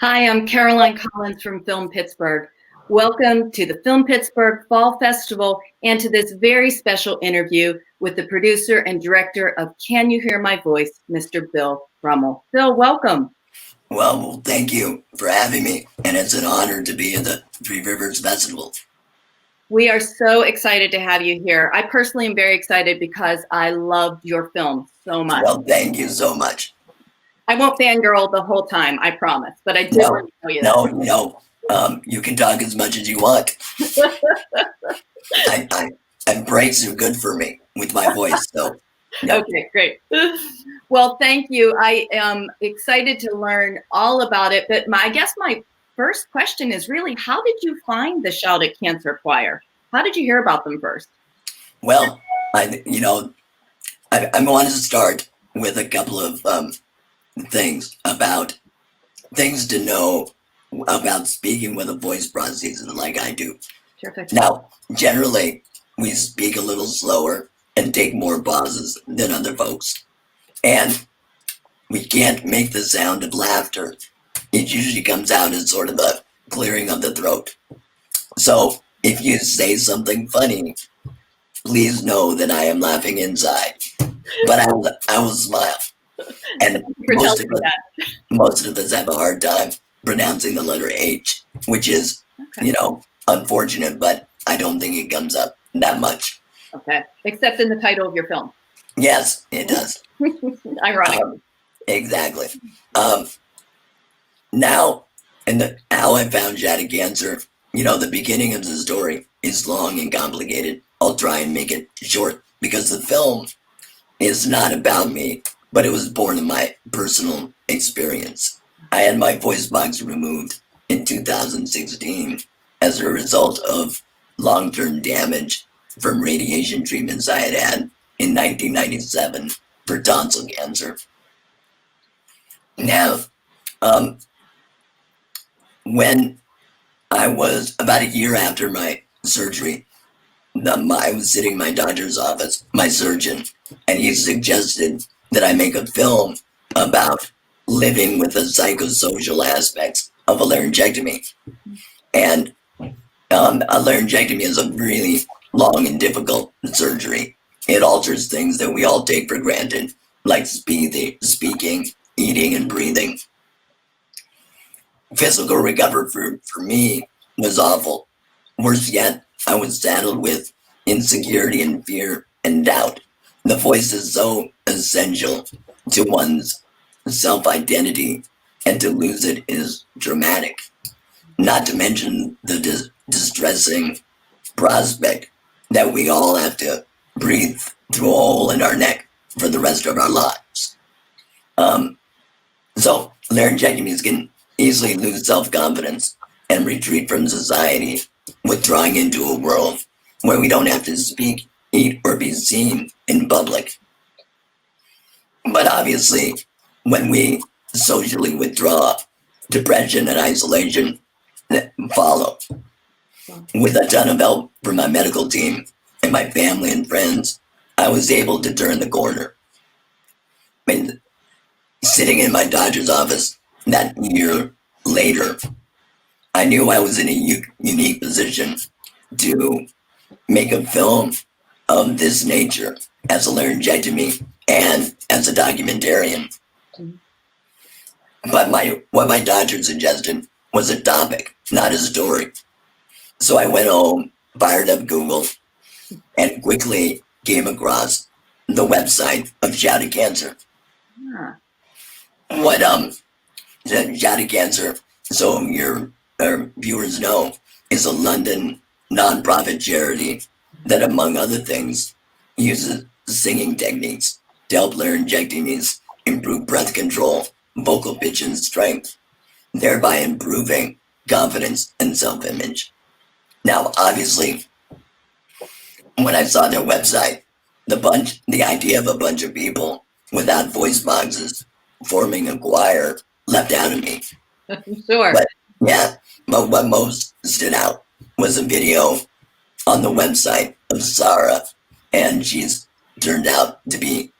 Hi, I'm Caroline Collins from Film Pittsburgh. Welcome to the Film Pittsburgh Fall Festival and to this very special interview with the producer and director of Can You Hear My Voice, Mr. Bill Brummel. Bill, welcome. Well, thank you for having me, and it's an honor to be at the Three Rivers Festival. We are so excited to have you here. I personally am very excited because I loved your film so much. Well, thank you so much. I won't fangirl the whole time, I promise, but I did want to tell you that. You can talk as much as you want. Breaks are good for me with my voice, so. Yeah. Okay, great. Well, thank you. I am excited to learn all about it, but I guess my first question is really, how did you find the Shout at Cancer Choir? How did you hear about them first? Well, I want to start with a couple of things to know about speaking with a voice prosthesis like I do. Perfect. Now, generally, we speak a little slower and take more pauses than other folks. And we can't make the sound of laughter. It usually comes out as sort of a clearing of the throat. So if you say something funny, please know that I am laughing inside. But I will smile. And most of us have a hard time pronouncing the letter H, which is, unfortunate, but I don't think it comes up that much. Okay, except in the title of your film. Yes, it does. Ironic. Exactly. Now, how I found Shout at Cancer, the beginning of the story is long and complicated. I'll try and make it short because the film is not about me, but it was born of my personal experience. I had my voice box removed in 2016 as a result of long-term damage from radiation treatments I had in 1997 for tonsil cancer. Now, when I was about a year after my surgery, I was sitting in my doctor's office, my surgeon, and he suggested that I make a film about living with the psychosocial aspects of a laryngectomy. And a laryngectomy is a really long and difficult surgery. It alters things that we all take for granted, like speaking, eating, and breathing. Physical recovery for me was awful. Worse yet, I was saddled with insecurity and fear and doubt. The voice is so essential to one's self-identity, and to lose it is dramatic. Not to mention the distressing prospect that we all have to breathe through a hole in our neck for the rest of our lives. So laryngectomies can easily lose self-confidence and retreat from society, withdrawing into a world where we don't have to speak, eat, or be seen in public. But obviously, when we socially withdraw, depression and isolation follow. With a ton of help from my medical team and my family and friends, I was able to turn the corner. Sitting in my doctor's office that year later, I knew I was in a unique position to make a film of this nature as a laryngectomy and as a documentarian. But what my doctor suggested was a topic, not a story. So I went home, fired up Google, and quickly came across the website of Shout at Cancer. Yeah. What Shout at Cancer, so your viewers know, is a London nonprofit charity that, among other things, uses singing techniques to help laryngectomies improve breath control, vocal pitch, and strength, thereby improving confidence and self-image. Now, obviously, when I saw their website, the idea of a bunch of people without voice boxes forming a choir leapt out of me. Sure. But what most stood out was a video on the website of Sarah, and she's turned out to be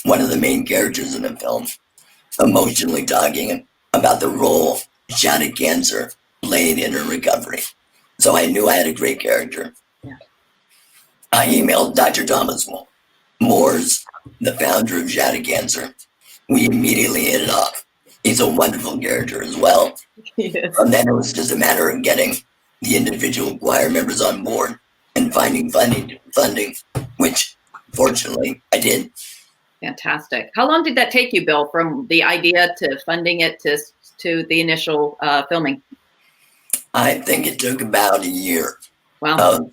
one of the main characters in the film, emotionally talking about the role shot at cancer late in her recovery. So I knew I had a great character. Yeah. I emailed Dr. Thomas Moores, the founder of Shot at Cancer. We immediately hit it off. He's a wonderful character as well. Yes. And then it was just a matter of getting the individual choir members on board and finding funding, which fortunately I did. Fantastic. How long did that take you, Bill, from the idea to funding it to the initial filming? I think it took about a year. Wow. Of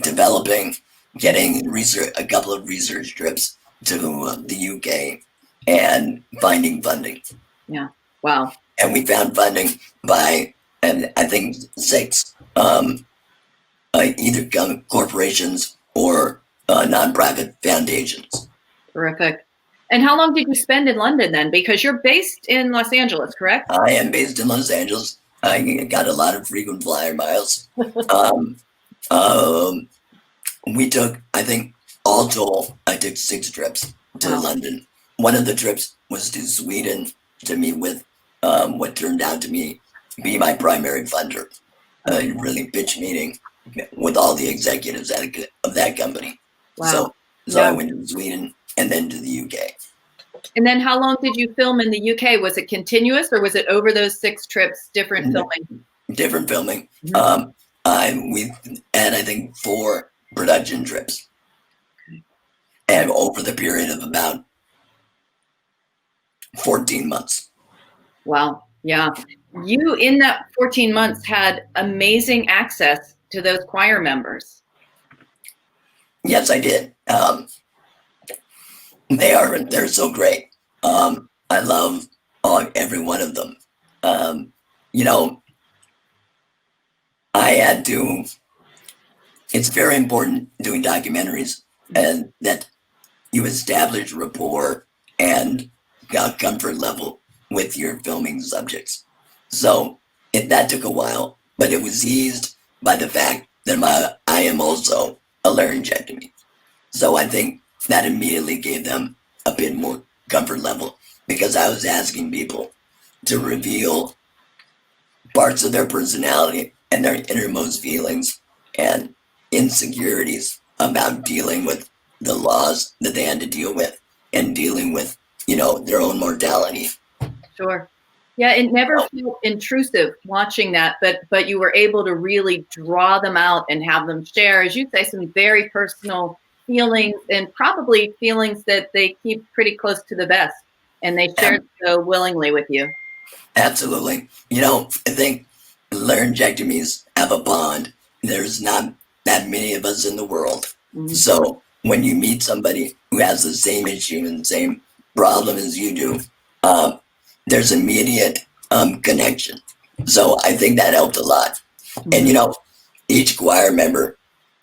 developing, getting a couple of research trips to the UK and finding funding. Yeah. Wow. And we found funding by, and I think 6, either corporations or nonprofit foundations. Terrific. And how long did you spend in London then? Because you're based in Los Angeles, correct? I am based in Los Angeles. I got a lot of frequent flyer miles. We took, I think, all told, I took 6 trips to London. One of the trips was to Sweden to meet with what turned out to be my primary funder. A really pitch meeting with all the executives of that company. Wow. So I went to Sweden and then to the UK. And then how long did you film in the UK? Was it continuous or was it over those 6 trips, different filming? Different filming. Mm-hmm. We had, I think, 4 production trips. Okay. And over the period of about 14 months. Wow. Yeah. You, in that 14 months, had amazing access to those choir members. Yes, I did. They're so great. I love every one of them. I had to, it's very important doing documentaries and that you establish rapport and comfort level with your filming subjects. So that took a while, but it was eased by the fact that I am also a laryngectomy. So I think that immediately gave them a bit more comfort level because I was asking people to reveal parts of their personality and their innermost feelings and insecurities about dealing with the laws that they had to deal with and dealing with, their own mortality. Sure. Yeah, it never felt intrusive watching that, but you were able to really draw them out and have them share, as you say, some very personal feelings and probably feelings that they keep pretty close to the vest, and they shared so willingly with you. Absolutely. I think laryngectomies have a bond. There's not that many of us in the world. Mm-hmm. So when you meet somebody who has the same issue and the same problem as you do, there's immediate connection. So I think that helped a lot. Mm-hmm. And, each choir member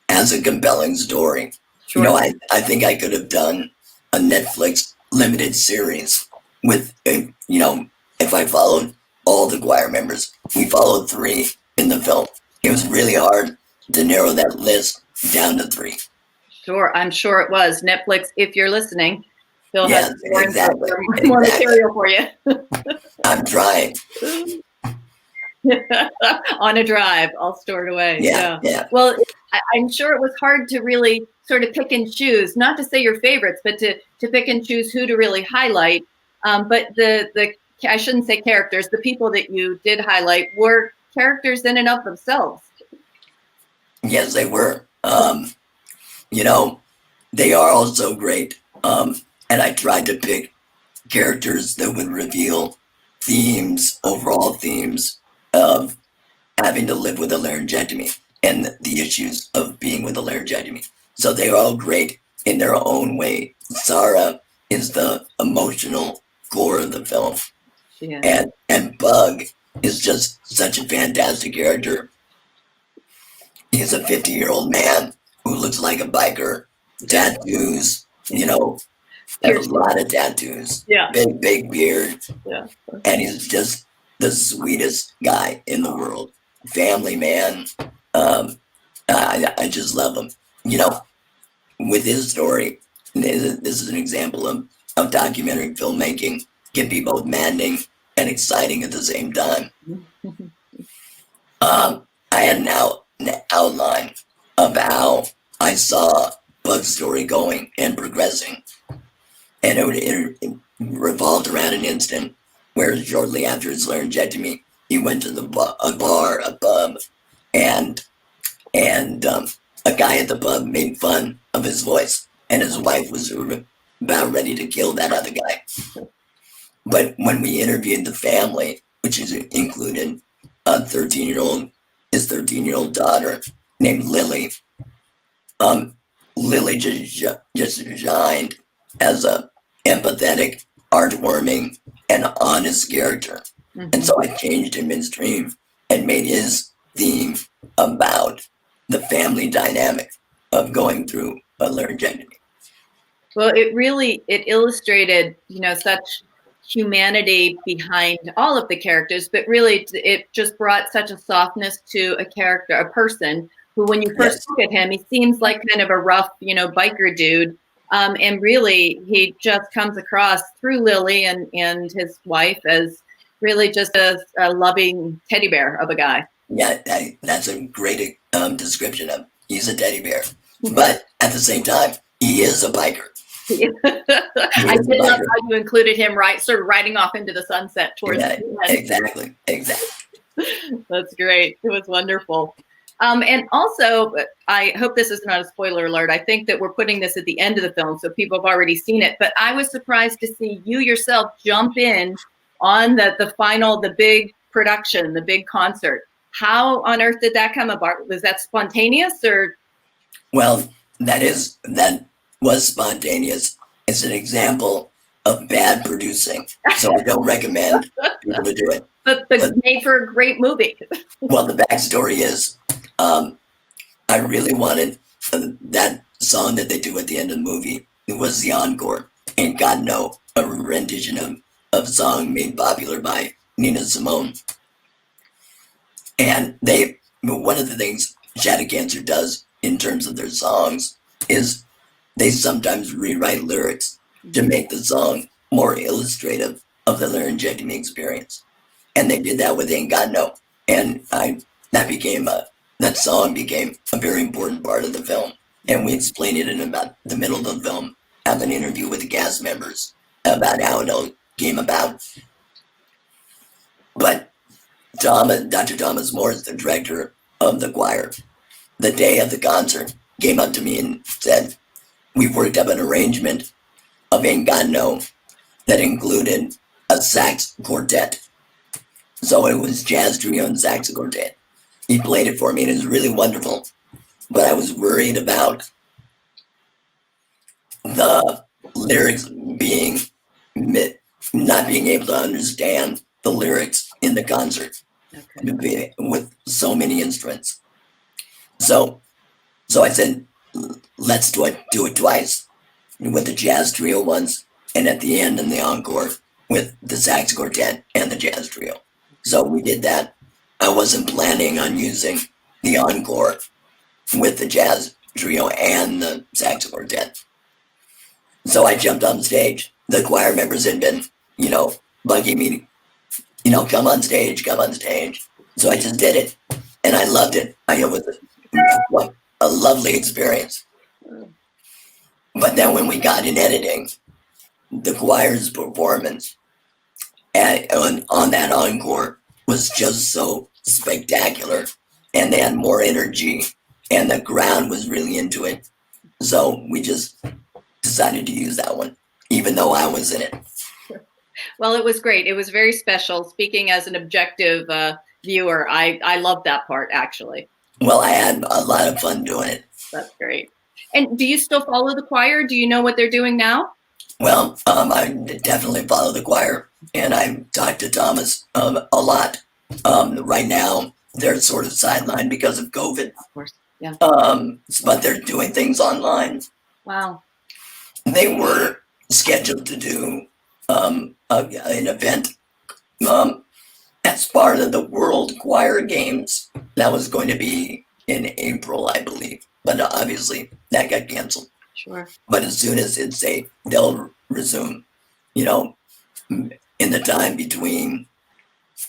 has a compelling story. Sure. I think I could have done a Netflix limited series with, if I followed all the choir members. We followed 3 in the film. It was really hard to narrow that list down to 3. Sure, I'm sure it was. Netflix, if you're listening, Bill has more material for you. I'm trying. On a drive, all stored away. Yeah. Well, I'm sure it was hard to really sort of pick and choose, not to say your favorites, but to pick and choose who to really highlight. But the I shouldn't say characters, the people that you did highlight were characters in and of themselves. Yes, they were. They are also great. And I tried to pick characters that would reveal overall themes of having to live with a laryngectomy and the issues of being with a laryngectomy. So they're all great in their own way. Sarah is the emotional core of the film. Yeah. And Bug is just such a fantastic character. He's a 50-year-old man who looks like a biker, tattoos, has a lot of tattoos, big beard, and he's just the sweetest guy in the world. Family man. I just love him. With his story, this is an example of how documentary filmmaking can be both maddening and exciting at the same time. I had an outline of how I saw Bug's story going and progressing, and it revolved around an instant where shortly after his laryngectomy, he went to a pub, and a guy at the pub made fun of his voice, and his wife was about ready to kill that other guy. But when we interviewed the family, which included a 13-year-old, his 13-year-old daughter named Lily, Lily just shined as a empathetic, heartwarming, and honest character. Mm-hmm. And so I changed him midstream and made his theme about the family dynamic of going through a laryngectomy. Well, it illustrated, such humanity behind all of the characters, but really it just brought such a softness to a person who, when you first look at him, he seems like kind of a rough, biker dude. And really, he just comes across through Lily and his wife as really just a loving teddy bear of a guy. Yeah, that's a great description of he's a teddy bear. But at the same time, he is a biker. I did love how you included him sort of riding off into the sunset towards the end. Exactly. That's great. It was wonderful. And also, I hope this is not a spoiler alert. I think that we're putting this at the end of the film, so people have already seen it. But I was surprised to see you yourself jump in on the big production, the big concert. How on earth did that come about? Was that spontaneous or? Well, that was spontaneous. It's an example of bad producing, so I don't recommend people to do it. But made for a great movie. Well, the backstory is, I really wanted that song that they do at the end of the movie. It was the encore, Ain't God No, a rendition of a song made popular by Nina Simone. And one of the things Shattered Cancer does in terms of their songs is they sometimes rewrite lyrics to make the song more illustrative of the laryngectomy experience. And they did that with Ain't God No. And that song became a very important part of the film. And we explained it in about the middle of the film, have an interview with the cast members about how it all came about. But Dr. Thomas Morris, the director of the choir, the day of the concert, came up to me and said, we worked up an arrangement of Ain't God No that included a sax quartet. So it was jazz trio and sax quartet. He played it for me and it was really wonderful. But I was worried about the lyrics not being able to understand the lyrics in the concert with so many instruments. So I said, let's do it twice with the jazz trio once, and at the end in the encore with the sax quartet and the jazz trio. So we did that. I wasn't planning on using the encore with the jazz trio and the sax quartet. So I jumped on stage. The choir members had been, bugging me, come on stage. So I just did it, and I loved it. It was a lovely experience. But then when we got in editing, the choir's performance on that encore was just so spectacular, and they had more energy, and the crowd was really into it. So we just decided to use that one, even though I was in it. Well, it was great. It was very special. Speaking as an objective viewer, I loved that part, actually. Well, I had a lot of fun doing it. That's great. And do you still follow the choir? Do you know what they're doing now? Well, I definitely follow the choir, and I talk to Thomas a lot. Right now, they're sort of sidelined because of COVID. Of course, yeah. But they're doing things online. Wow. They were scheduled to do an event as part of the World Choir Games. That was going to be in April, I believe. But obviously, that got canceled. Sure. But as soon as it's safe, they'll resume, in the time between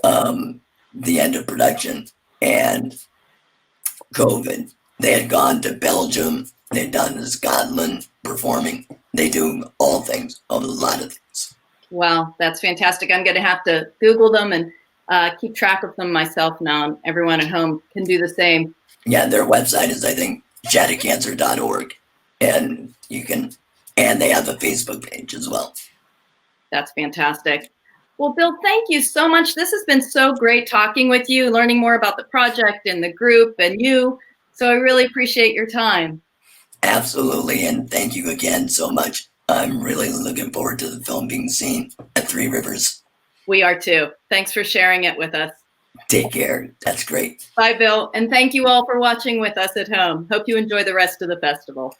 the end of production and COVID. They had gone to Belgium. They'd gone to Scotland performing. They do all things, a lot of things. Wow, that's fantastic. I'm going to have to Google them and keep track of them myself now, and everyone at home can do the same. Yeah, their website is, I think, shattercancer.org. And and they have a Facebook page as well. That's fantastic. Well, Bill, thank you so much. This has been so great talking with you, learning more about the project and the group and you. So I really appreciate your time. Absolutely. And thank you again so much. I'm really looking forward to the film being seen at Three Rivers. We are too. Thanks for sharing it with us. Take care. That's great. Bye, Bill. And thank you all for watching with us at home. Hope you enjoy the rest of the festival.